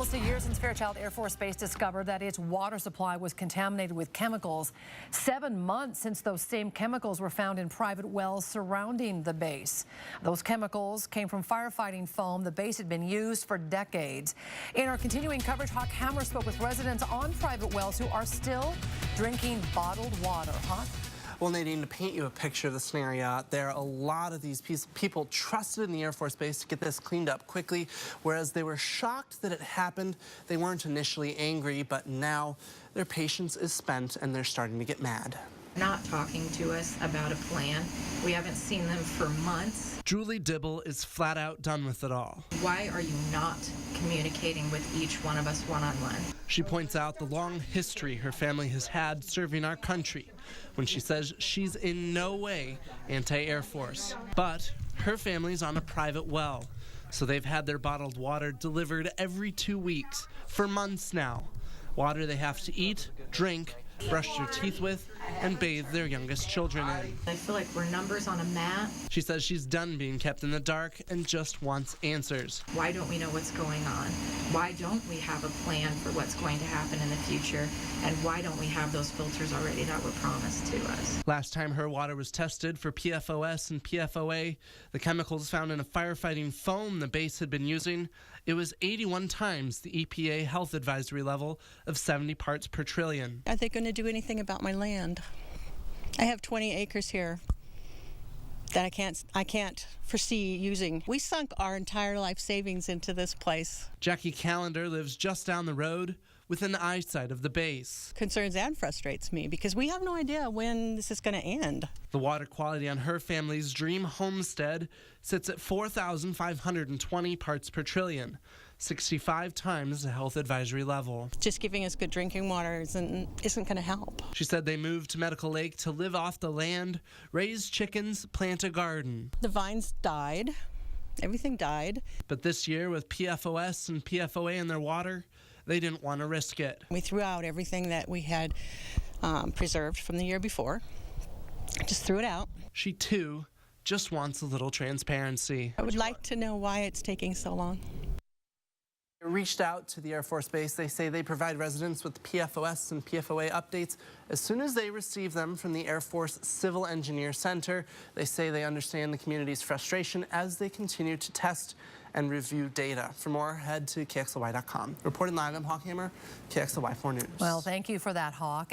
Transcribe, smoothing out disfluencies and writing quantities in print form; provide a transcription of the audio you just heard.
almost a year since Fairchild Air Force Base discovered that its water supply was contaminated with chemicals. 7 months since those same chemicals were found in private wells surrounding the base. Those chemicals came from firefighting foam the base had been used for decades. In our continuing coverage, Hawk Hammer spoke with residents on private wells who are still drinking bottled water. Hawk? Well, Nadine, to paint you a picture of the scenario out there, a lot of these people trusted in the Air Force Base to get this cleaned up quickly, whereas they were shocked that it happened. They weren't initially angry, but now their patience is spent and they're starting to get mad. Not talking to us about a plan. We haven't seen them for months. Julie Dibble is flat out done with it all. Why are you not communicating with each one of us one-on-one? She points out the long history her family has had serving our country when she says she's in no way anti-Air Force. But her family's on a private well, so they've had their bottled water delivered every 2 weeks for months now. Water they have to eat, drink, brush their teeth with, and bathe their youngest children in. I feel like we're numbers on a map. She says she's done being kept in the dark and just wants answers. Why don't we know what's going on? Why don't we have a plan for what's going to happen in the future? And why don't we have those filters already that were promised to us? Last time her water was tested for PFOS and PFOA, the chemicals found in a firefighting foam the base had been using, it was 81 times the EPA health advisory level of 70 parts per trillion. Are they going to do anything about my land? I have 20 acres here that I can't foresee using. We sunk our entire life savings into this place. Jackie Callender lives just down the road within eyesight of the base. Concerns and frustrates me because we have no idea when this is going to end. The water quality on her family's dream homestead sits at 4,520 parts per trillion, 65 times the health advisory level. Just giving us good drinking water isn't going to help. She said they moved to Medical Lake to live off the land, raise chickens, plant a garden. The vines died. Everything died. But this year, with PFOS and PFOA in their water, they didn't want to risk it. We threw out everything that we had preserved from the year before. Just threw it out. She, too, just wants a little transparency. I would like to know why it's taking so long. Reached out to the Air Force Base. They say they provide residents with PFOS and PFOA updates as soon as they receive them from the Air Force Civil Engineer Center. They say they understand the community's frustration as they continue to test and review data. For more, head to KXLY.com. Reporting live, I'm Hawk Hammer, KXLY 4 News. Well, thank you for that, Hawk.